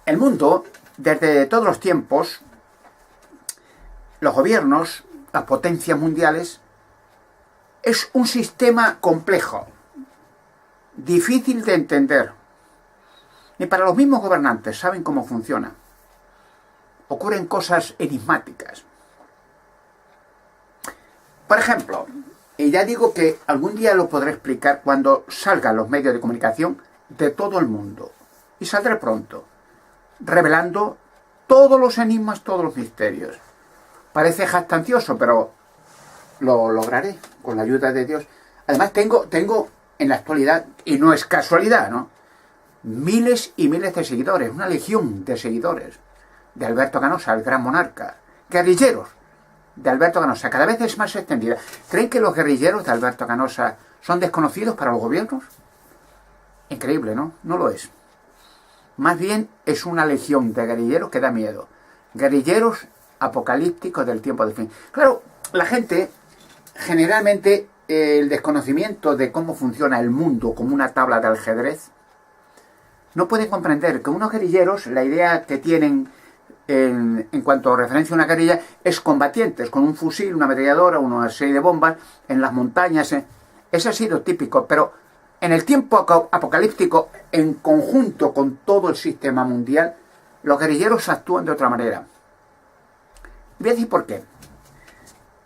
El mundo, desde todos los tiempos, los gobiernos, las potencias mundiales, es un sistema complejo, difícil de entender. Ni para los mismos gobernantes saben cómo funciona. Ocurren cosas enigmáticas. Por ejemplo, y ya digo que algún día lo podré explicar cuando salgan los medios de comunicación de todo el mundo. Y saldré pronto, revelando todos los enigmas, todos los misterios. Parece jactancioso, pero lo lograré con la ayuda de Dios. Además tengo en la actualidad, y no es casualidad, ¿no?, miles y miles de seguidores, una legión de seguidores de Alberto Canosa, el gran monarca, guerrilleros de Alberto Canosa, cada vez es más extendida. ¿Creen que los guerrilleros de Alberto Canosa son desconocidos para los gobiernos? Increíble, ¿no? No lo es. Más bien es una legión de guerrilleros que da miedo. Guerrilleros apocalípticos del tiempo del fin. Claro, la gente, generalmente, el desconocimiento de cómo funciona el mundo como una tabla de ajedrez, no puede comprender que unos guerrilleros, la idea que tienen en cuanto a referencia a una guerrilla, es combatientes con un fusil, una ametralladora, una serie de bombas en las montañas. Ese ha sido típico, pero en el tiempo apocalíptico, en conjunto con todo el sistema mundial, los guerrilleros actúan de otra manera. Voy a decir por qué.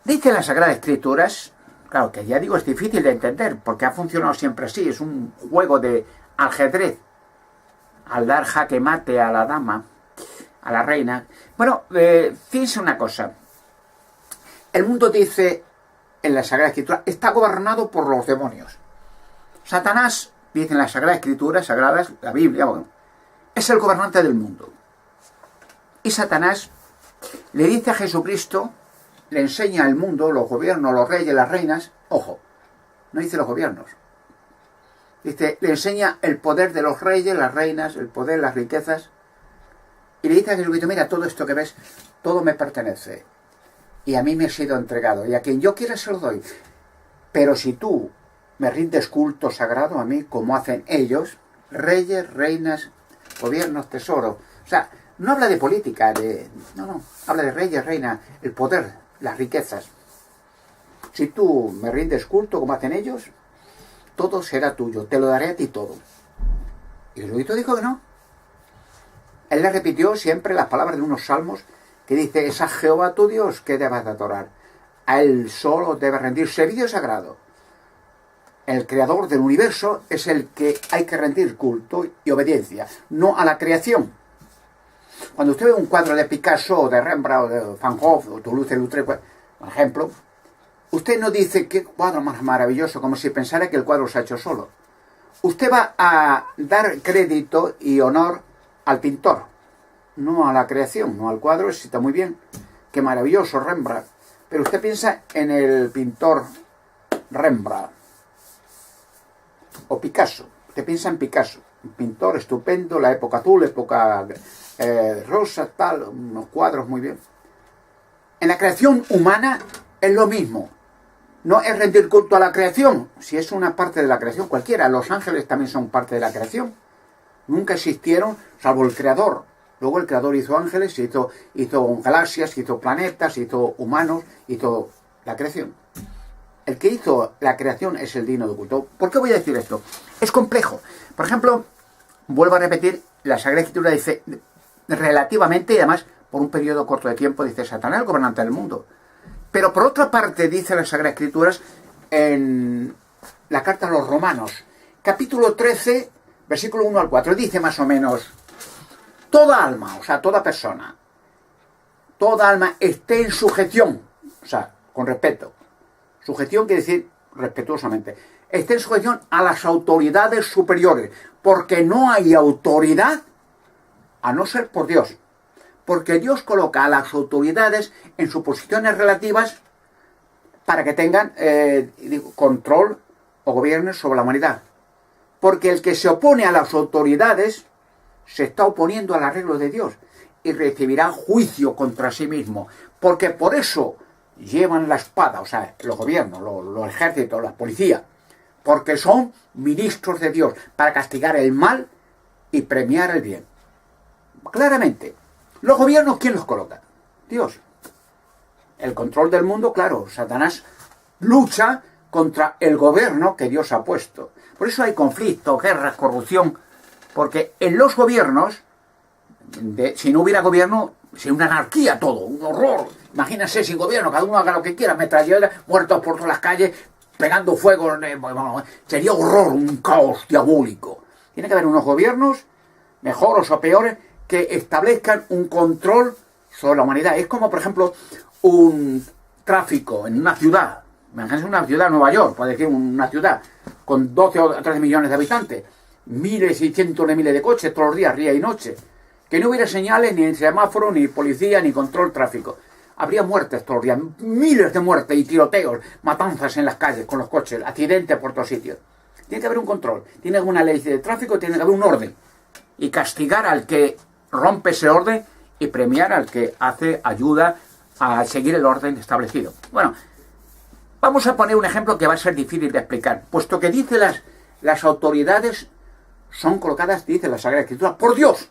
Dice las Sagradas Escrituras, claro que ya digo, es difícil de entender, porque ha funcionado siempre así, es un juego de ajedrez, al dar jaque mate a la dama, a la reina. Bueno, fíjense una cosa. El mundo, dice en la Sagrada Escritura, está gobernado por los demonios. Satanás, dice en las Sagradas Escrituras, sagradas, la Biblia, bueno, es el gobernante del mundo. Y Satanás le dice a Jesucristo, le enseña al mundo, los gobiernos, los reyes, las reinas, ojo, no dice los gobiernos, dice, le enseña el poder de los reyes, las reinas, el poder, las riquezas, y le dice a Jesucristo, mira, todo esto que ves, todo me pertenece, y a mí me ha sido entregado, y a quien yo quiera se lo doy, pero si tú me rindes culto sagrado a mí, como hacen ellos, reyes, reinas, gobiernos, tesoros, o sea, no habla de política, no, habla de reyes, reinas, el poder, las riquezas. Si tú me rindes culto como hacen ellos, todo será tuyo, te lo daré a ti todo. Y Jesucristo dijo que no. Él le repitió siempre las palabras de unos salmos que dice, es a Jehová tu Dios que debes de adorar. A Él solo debes rendir servicio sagrado. El creador del universo es el que hay que rendir culto y obediencia, no a la creación. Cuando usted ve un cuadro de Picasso, o de Rembrandt, o de Van Gogh, o Toulouse-Lautrec, por ejemplo, usted no dice qué cuadro más maravilloso, como si pensara que el cuadro se ha hecho solo. Usted va a dar crédito y honor al pintor, no a la creación, no al cuadro, está muy bien, qué maravilloso Rembrandt, pero usted piensa en el pintor Rembrandt o Picasso, usted piensa en Picasso, un pintor estupendo, la época azul, época rosa, tal, unos cuadros muy bien. En la creación humana es lo mismo. No es rendir culto a la creación, si es una parte de la creación cualquiera. Los ángeles también son parte de la creación. Nunca existieron, salvo el creador. Luego el creador hizo ángeles, hizo galaxias, hizo planetas, hizo humanos, hizo la creación. El que hizo la creación es el digno de culto. ¿Por qué voy a decir esto? Es complejo. Por ejemplo, vuelvo a repetir, la Sagrada Escritura dice, relativamente, y además por un periodo corto de tiempo, dice Satanás, el gobernante del mundo. Pero por otra parte, dice las Sagradas Escrituras en la carta a los Romanos, capítulo 13, versículo 1 al 4, dice más o menos, toda alma, o sea, toda persona, toda alma esté en sujeción, o sea, con respeto. Sujeción quiere decir respetuosamente. Esté en sujeción a las autoridades superiores, porque no hay autoridad a no ser por Dios. Porque Dios coloca a las autoridades en sus posiciones relativas para que tengan control o gobierno sobre la humanidad. Porque el que se opone a las autoridades se está oponiendo al arreglo de Dios y recibirá juicio contra sí mismo. Porque por eso llevan la espada, o sea, los gobiernos, los ejércitos, la policía, porque son ministros de Dios para castigar el mal y premiar el bien. claramente. Los gobiernos, ¿quién los coloca? Dios. El control del mundo, claro, Satanás lucha contra el gobierno que Dios ha puesto. Por eso hay conflictos, guerras, corrupción, porque en los gobiernos, si no hubiera gobierno, sería una anarquía todo, un horror. Imagínense sin gobierno, cada uno haga lo que quiera, metralletas, muertos por todas las calles, pegando fuego, bueno, sería horror, un caos diabólico. Tiene que haber unos gobiernos, mejores o peores, que establezcan un control sobre la humanidad. Es como, por ejemplo, un tráfico en una ciudad. Imagínense una ciudad, Nueva York, puede decir una ciudad con 12 o 13 millones de habitantes, miles y cientos de miles de coches todos los días, día y noche. Que no hubiera señales, ni semáforo, ni policía, ni control tráfico. Habría muertes todos los días, miles de muertes y tiroteos, matanzas en las calles con los coches, accidentes por todos sitios. Tiene que haber un control, tiene que haber una ley de tráfico, tiene que haber un orden. Y castigar al que rompe ese orden y premiar al que ayuda a seguir el orden establecido. Bueno, vamos a poner un ejemplo que va a ser difícil de explicar, puesto que dice las autoridades son colocadas, dice la Sagrada Escritura, por Dios,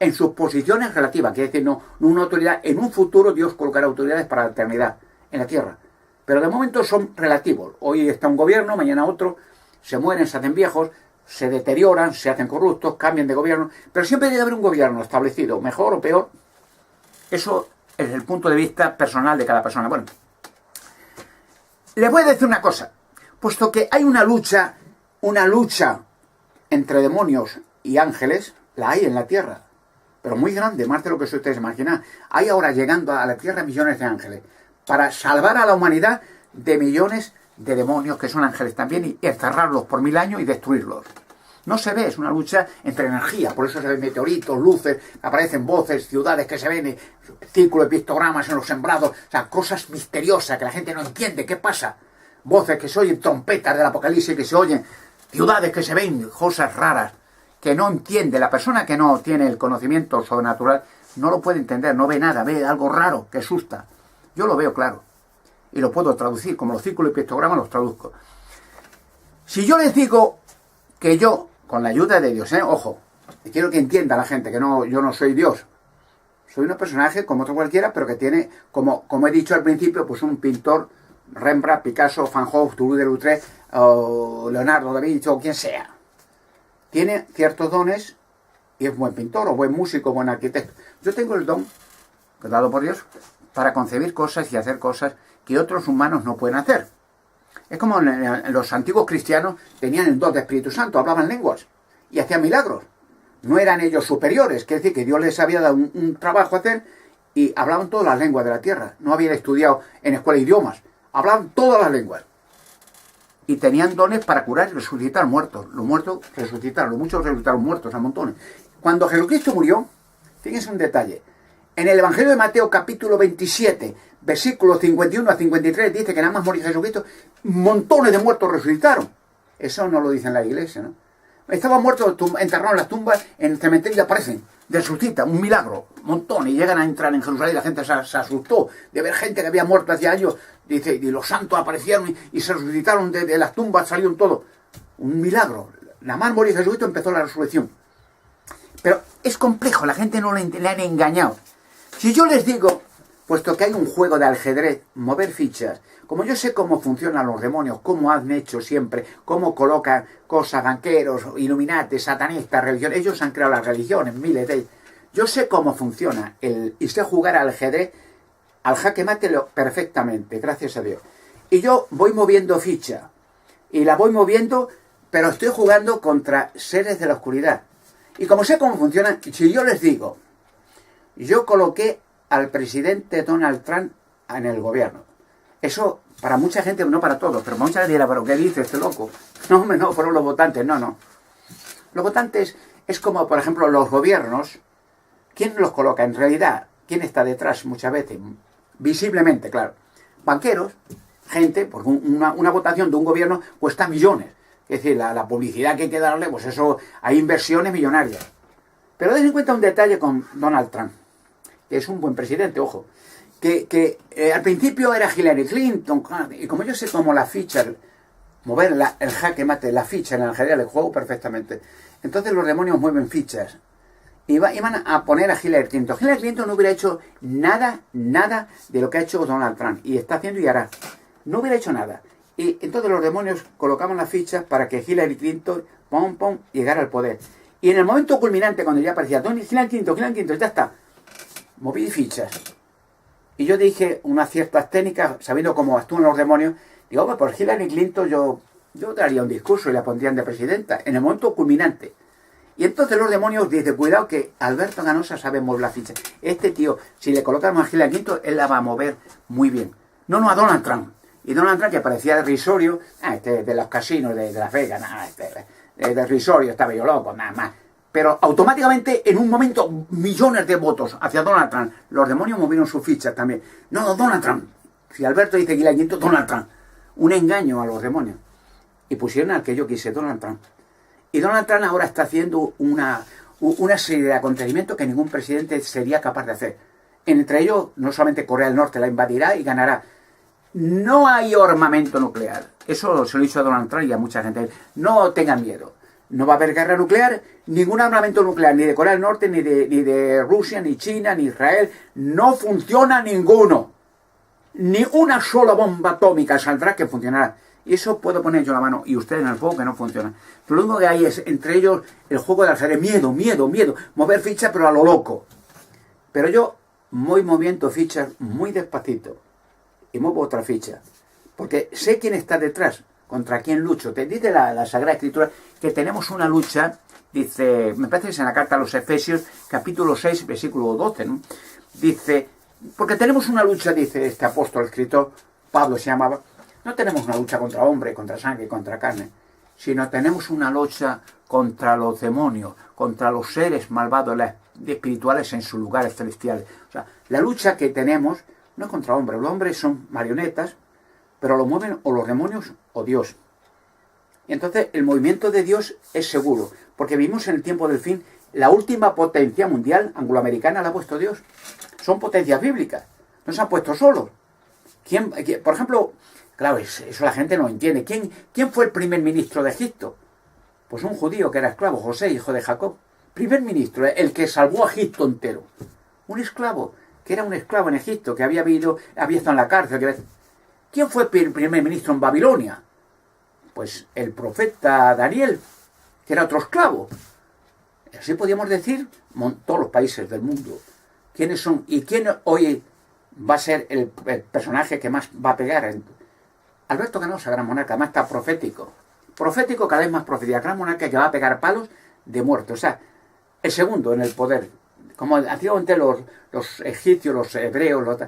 en sus posiciones relativas, quiere decir, no una autoridad, en un futuro Dios colocará autoridades para la eternidad en la tierra, pero de momento son relativos. Hoy está un gobierno, mañana otro, se mueren, se hacen viejos, se deterioran, se hacen corruptos, cambian de gobierno, pero siempre debe haber un gobierno establecido, mejor o peor. Eso es el punto de vista personal de cada persona. Bueno, les voy a decir una cosa, puesto que hay una lucha entre demonios y ángeles, la hay en la tierra, pero muy grande, más de lo que ustedes imaginan. Hay ahora llegando a la tierra millones de ángeles, para salvar a la humanidad de millones de demonios que son ángeles también, y encerrarlos por 1000 años y destruirlos. No se ve, es una lucha entre energía, por eso se ven meteoritos, luces, aparecen voces, ciudades que se ven, círculos de pictogramas en los sembrados, o sea, cosas misteriosas que la gente no entiende, ¿qué pasa? Voces que se oyen, trompetas del Apocalipsis que se oyen, ciudades que se ven, cosas raras, que no entiende. La persona que no tiene el conocimiento sobrenatural no lo puede entender, no ve nada, ve algo raro que asusta. Yo lo veo claro, y lo puedo traducir, como los círculos y pictogramas los traduzco. Si yo les digo que yo, con la ayuda de Dios, ojo, quiero que entienda la gente que yo no soy Dios. Soy un personaje como otro cualquiera, pero que tiene, como he dicho al principio, pues un pintor, Rembrandt, Picasso, Van Gogh, Toulouse-Lautrec, o Leonardo da Vinci, o quien sea. Tiene ciertos dones y es buen pintor, o buen músico, buen arquitecto. Yo tengo el don, dado por Dios, para concebir cosas y hacer cosas que otros humanos no pueden hacer. Es como los antiguos cristianos tenían el don de Espíritu Santo, hablaban lenguas y hacían milagros. No eran ellos superiores, quiere decir que Dios les había dado un trabajo a hacer y hablaban todas las lenguas de la tierra. No habían estudiado en escuela de idiomas, hablaban todas las lenguas. Y tenían dones para curar y resucitar muertos. Los muertos resucitaron, los muchos resucitaron muertos a montones. Cuando Jesucristo murió, fíjense un detalle, en el Evangelio de Mateo capítulo 27, versículos 51 a 53, dice que nada más morir Jesucristo, montones de muertos resucitaron. Eso no lo dice en la iglesia, ¿no? Estaban muertos, enterraron en las tumbas, en el cementerio y aparecen, resucitan, un milagro, montones, y llegan a entrar en Jerusalén. La gente se asustó de ver gente que había muerto hace años, dice, y los santos aparecieron y se resucitaron de las tumbas, salieron todos. Un milagro. Nada más morir Jesucristo empezó la resurrección. Pero es complejo, la gente no le han engañado. Si yo les digo, puesto que hay un juego de ajedrez, mover fichas, como yo sé cómo funcionan los demonios, cómo han hecho siempre, cómo colocan cosas, banqueros, iluminates, satanistas, religiones, ellos han creado las religiones, miles de ellos. Yo sé cómo funciona y sé jugar al ajedrez, al jaque mate perfectamente, gracias a Dios. Y yo voy moviendo ficha, y la voy moviendo, pero estoy jugando contra seres de la oscuridad. Y como sé cómo funcionan, si yo les digo, yo coloqué al presidente Donald Trump en el gobierno. Eso, para mucha gente, no para todos, pero mucha gente dirá, ¿pero qué dice este loco? No, no fueron los votantes, no. Los votantes es como, por ejemplo, los gobiernos. ¿Quién los coloca? En realidad, ¿quién está detrás muchas veces? Visiblemente, claro. Banqueros, gente, porque una votación de un gobierno cuesta millones. Es decir, la publicidad que hay que darle, pues eso, hay inversiones millonarias. Pero den en cuenta un detalle con Donald Trump, que es un buen presidente, ojo, que al principio era Hillary Clinton, y como yo sé cómo la ficha, mover el jaque mate, la ficha en el ajedrez, el juego perfectamente. Entonces los demonios mueven fichas, iban a poner a Hillary Clinton. Hillary Clinton no hubiera hecho nada de lo que ha hecho Donald Trump. Y está haciendo y hará. No hubiera hecho nada. Y entonces los demonios colocaban las fichas para que Hillary Clinton, llegara al poder. Y en el momento culminante, cuando ya aparecía Hillary Clinton, ya está. Moví fichas. Y yo dije unas ciertas técnicas, sabiendo cómo actúan los demonios. Digo, pues por Hillary Clinton yo daría un discurso y la pondrían de presidenta. En el momento culminante. Y entonces los demonios dicen, cuidado que Alberto Ganosa sabe mover la ficha. Este tío, si le colocamos a Hillary Clinton, él la va a mover muy bien. No a Donald Trump. Y Donald Trump, que parecía risorio, de los casinos de Las Vegas, de risorio, estaba yo loco, nada más. Pero automáticamente, en un momento, millones de votos hacia Donald Trump. Los demonios movieron sus fichas también. No, Donald Trump. Si Alberto dice Hillary Clinton, Donald Trump. Un engaño a los demonios. Y pusieron al que yo quise, Donald Trump. Y Donald Trump ahora está haciendo una serie de acontecimientos que ningún presidente sería capaz de hacer. Entre ellos, no solamente Corea del Norte la invadirá y ganará. No hay armamento nuclear. Eso se lo he dicho a Donald Trump y a mucha gente. No tengan miedo. No va a haber guerra nuclear, ningún armamento nuclear, ni de Corea del Norte, ni de Rusia, ni China, ni Israel. No funciona ninguno. Ni una sola bomba atómica saldrá que funcionará. Y eso puedo poner yo la mano y ustedes en el juego que no funciona. Lo único que hay es entre ellos el juego de ajedrez. Miedo. Mover fichas pero a lo loco. Pero yo voy moviendo fichas muy despacito. Y muevo otra ficha. Porque sé quién está detrás, contra quién lucho. Te dice la Sagrada Escritura que tenemos una lucha, dice, me parece que es en la carta a los Efesios, capítulo 6, versículo 12, ¿no? Dice, porque tenemos una lucha, dice este apóstol escritor, Pablo se llamaba, no tenemos una lucha contra hombre, contra sangre, contra carne, sino tenemos una lucha contra los demonios, contra los seres malvados espirituales en sus lugares celestiales. O sea, la lucha que tenemos no es contra hombres. Los hombres son marionetas, pero lo mueven o los demonios o Dios. Y entonces el movimiento de Dios es seguro, porque vivimos en el tiempo del fin. La última potencia mundial angloamericana la ha puesto Dios. Son potencias bíblicas, no se han puesto solos. Por ejemplo, claro, eso la gente no entiende. ¿Quién fue el primer ministro de Egipto? Pues un judío que era esclavo, José, hijo de Jacob. Primer ministro, el que salvó a Egipto entero. Un esclavo, que era un esclavo en Egipto, que había estado en la cárcel. ¿Quién fue el primer ministro en Babilonia? Pues el profeta Daniel, que era otro esclavo. Así podríamos decir todos los países del mundo. ¿Quiénes son? ¿Y quién hoy va a ser el personaje que más va a pegar? Alberto Ganosa, gran monarca, además está profético. Profético, cada vez más profético. Gran monarca que va a pegar palos de muerte. O sea, el segundo en el poder. Como antiguamente los egipcios, los hebreos,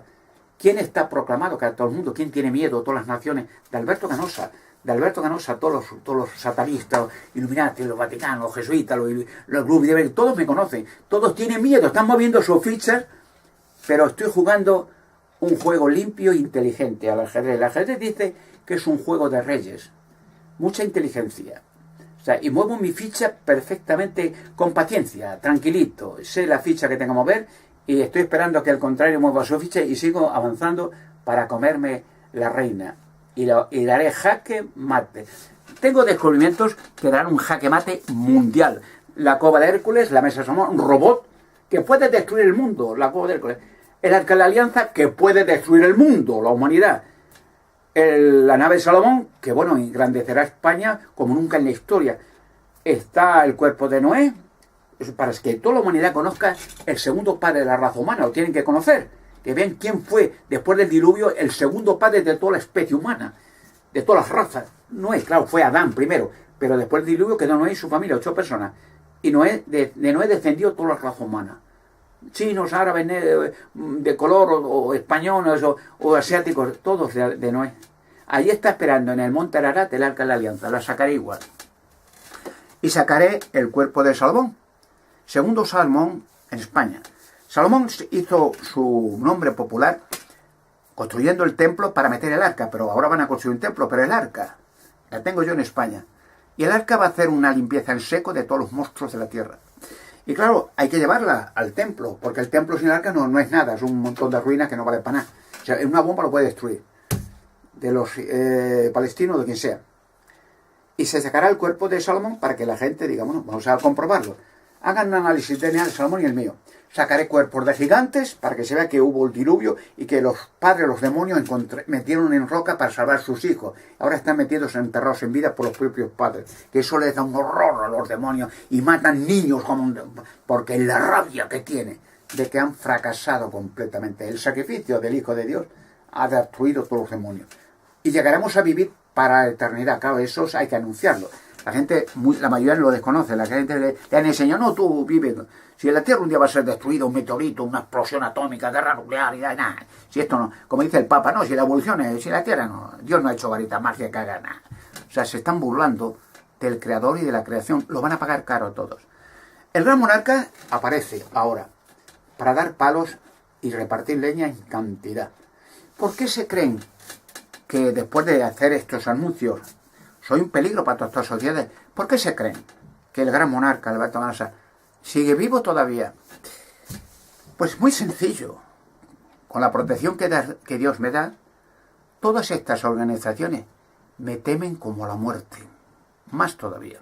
¿quién está proclamado? Que a todo el mundo, ¿quién tiene miedo? Todas las naciones. De Alberto Ganosa. De Alberto Ganosa, todos los satanistas, Illuminati, los vaticanos, los jesuitas, los grupos de todos me conocen. Todos tienen miedo, están moviendo sus fichas, pero estoy jugando un juego limpio e inteligente al ajedrez. El ajedrez dice que es un juego de reyes. Mucha inteligencia. O sea, y muevo mi ficha perfectamente con paciencia, tranquilito. Sé la ficha que tengo que mover y estoy esperando que al contrario mueva su ficha y sigo avanzando para comerme la reina. Y le haré jaque mate. Tengo descubrimientos que darán un jaque mate mundial. La cova de Hércules, la mesa de Salomón, un robot que puede destruir el mundo. La cova de Hércules. El arca de la alianza que puede destruir el mundo, la humanidad. La nave de Salomón, que bueno, engrandecerá a España como nunca en la historia. Está el cuerpo de Noé, para que toda la humanidad conozca el segundo padre de la raza humana, lo tienen que conocer. Que vean quién fue, después del diluvio, el segundo padre de toda la especie humana, de todas las razas. Noé, claro, fue Adán primero, pero después del diluvio quedó Noé y su familia, 8 personas. Y de Noé descendió toda la raza humana. Chinos, árabes, de color, o españoles, o asiáticos, todos de Noé. Allí está esperando en el monte Ararat el arca de la alianza, la sacaré igual. Y sacaré el cuerpo de Salomón, segundo Salomón en España. Salomón hizo su nombre popular construyendo el templo para meter el arca, pero ahora van a construir un templo, pero el arca la tengo yo en España. Y el arca va a hacer una limpieza en seco de todos los monstruos de la tierra. Y claro, hay que llevarla al templo, porque el templo sin el arca no es nada, es un montón de ruinas que no vale para nada. O sea, una bomba lo puede destruir, de los palestinos o de quien sea. Y se sacará el cuerpo de Salomón para que la gente diga, bueno, vamos a comprobarlo. Hagan un análisis de DNA de Salomón y el mío. Sacaré cuerpos de gigantes para que se vea que hubo el diluvio y que los padres, los demonios, metieron en roca para salvar a sus hijos. Ahora están metidos enterrados en vida por los propios padres. Que eso les da un horror a los demonios y matan niños porque la rabia que tienen de que han fracasado completamente. El sacrificio del Hijo de Dios ha destruido todos los demonios. Y llegaremos a vivir para la eternidad. Claro, eso hay que anunciarlo. La mayoría lo desconoce. La gente le han enseñado, no, tú vives. Si la Tierra un día va a ser destruida, un meteorito, una explosión atómica, guerra nuclear, y nada. Si esto no, como dice el Papa, no, si la evolución es, si la Tierra no, Dios no ha hecho varita mágica que haga nada. O sea, se están burlando del Creador y de la creación. Lo van a pagar caro todos. El gran monarca aparece ahora para dar palos y repartir leña en cantidad. ¿Por qué se creen que después de hacer estos anuncios soy un peligro para todas estas sociedades? ¿Por qué se creen que el gran monarca, Alberto Mansa, sigue vivo todavía? Pues muy sencillo. Con la protección que Dios me da, todas estas organizaciones me temen como la muerte. Más todavía.